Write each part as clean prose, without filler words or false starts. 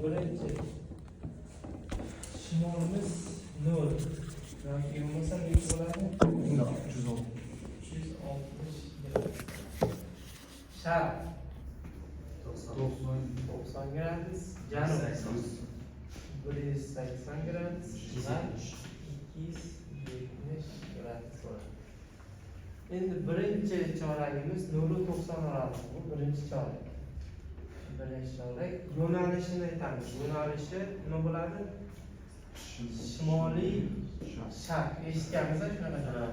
birinchi shimolimiz 0 yoki bo'lmasa nech bo'ladi? 360 sharq 90 gradus, janub 180 gradus va 270 gradus bo'ladi. Endi birinchi choragimiz 0.90 oraliq. Bu birinchi chorak. Birinchi chorak yo'nalishini aytamiz. Yo'nalishi nima bo'ladi? Shimoliy sharq. Eshitganmiz shunaqa.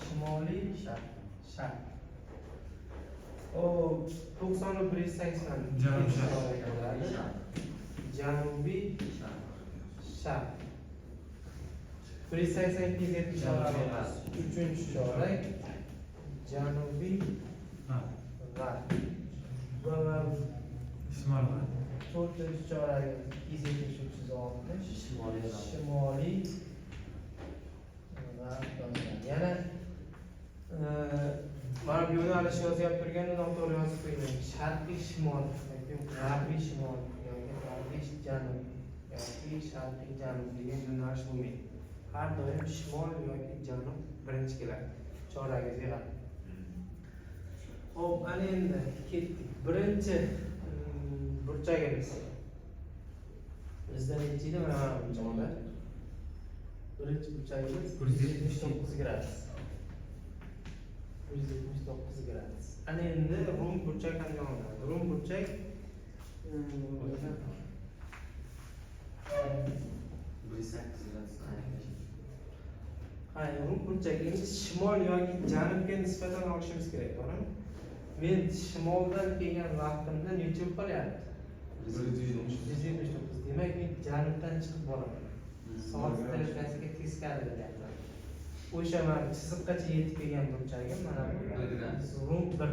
Shimoliy sharq. O 90 180 janubiy sharq. 180 270 oraliq. Uchinchi chorak janubiy g'arb. To'rtinchi chorak 270 shimoliy g'arb. Yana mana bu yo'nalish yozyapti turganda noto'g'ri yozib qo'ymang. Sharqiy shimol yoki g'arbiy shimol yoki g'arbiy janub yoki sharqiy janub degan yo'nalish bo'lmaydi. Har doim shimol yoki janub birinchi keladi. Choragiz yig'adi. Xo'p, ana endi ketdik. Birinchi burchagimiz. Bizda necha edi mana burchaklar? Birinchi burchagimiz 179 gradus. 179 gradus. Ana endi rum burchak qanday olinadi? Rum burchak rum burchagimiz shimol yoki janubga nisbatan olishimiz kerak, to'g'rimi? Men shimoldan kelgan vaqtimda necha bo'lyapti? 179. Demak, men janubdan chiqib boraman. Soat tarafasiga teskari bo'lyapman. O'sha mana chiziqgacha yetib kelgan burchagim mana bu rum 1.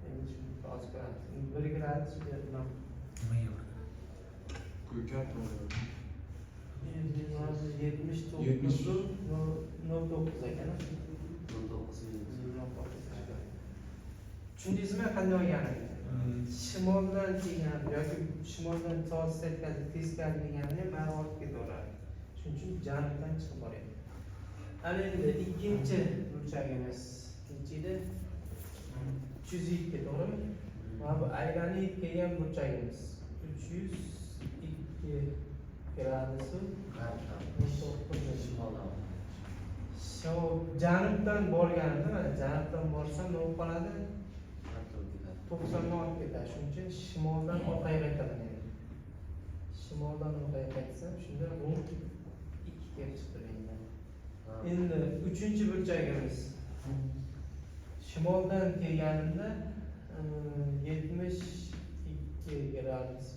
Endi shuni hozir ko'ramiz. 1 gradus nima? Ko'kat to'g'ri. 79 ekan. 09. Tushundingizmi qanday olganini? Shimoldan kelgan yoki shimoldan soatda yetkazib teskari kelganini mana olib ketaveradi. Shuning uchun janubdan chiqib boryapti. Ana endi ikkinchi burchagimiz necha edi? 302, to'g'rimi? Mana bu aylanib kelgan burchagimiz 302 gradus janubdan borganimda mana janubdan borsam nima bo'lib qoladi? 90 ga olib ketadi. Shuning uchun shimoldan orqaga qaytaman endi. Shimoldan orqaga qaytsam, shunda bu 2 kelib chiqdi menga. Endi uchinchi burchagimiz shimoldan kelganimda 72 gradus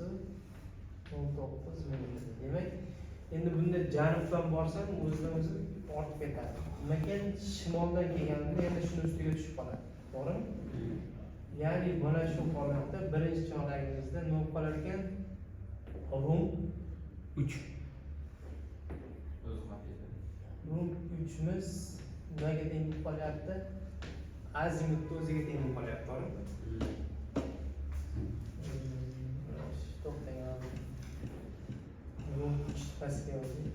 19 minut. Demak, endi bunda janubdan borsam o'zidan o'zi ortib ketadi. Lekin shimoldan kelganimda yana shuni ustiga tushib qoladi. To'g'rimi? Ya'ni mana shu holatda birinchi choragimizda nima qolar ekan? Rum 3. Rum 3miz nimaga teng bo'lib qolyapti? Azimutni o'ziga teng bo'lib qolyapti, to'g'rimi? To'xtang. Rum 3 pastga yozing.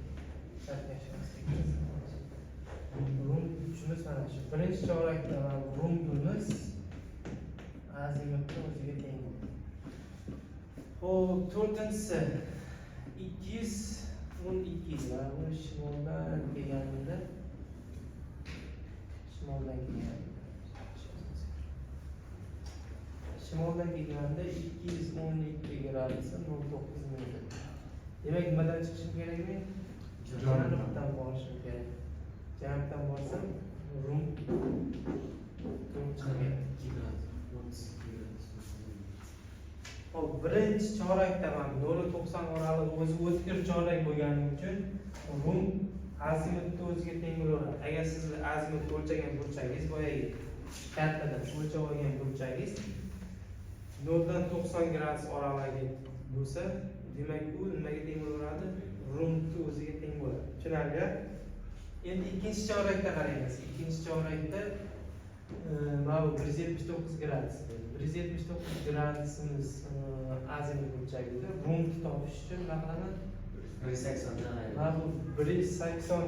Rum 3miz mana shu. Birinchi chorakda rum 1miz azimutni o'ziga teng. Xo'p, to'rtinchisi 212 va bu shimoldan kelganida shimoldan kelganda 212 gradus 09 minut. Demak, nimadan chiqishim kerak men? Janubdan borishim kerak. Janubdan borsam rum 4 chiqadi. Hop, birinchi chorakda mana 0.90 oraliq o'zi o'tkir chorak bo'lgani uchun rum azimutni o'ziga teng bo'laveradi. Agar siz azimutni o'lchagan burchagingiz boyagi kattadan o'lchab olgan burchagingiz 0 dan 90 gradus oraligi bo'lsa, demak u nimaga teng bo'laveradi? Rumni o'ziga teng bo'ladi. Tushunarli? Endi ikkinchi chorakda qaraymiz. Ikkinchi chorakda mana bu 179 gradus. 179 gradusimiz azimut o'lchagida rumni topish uchun nima qilaman? 180 dan Mana bu 180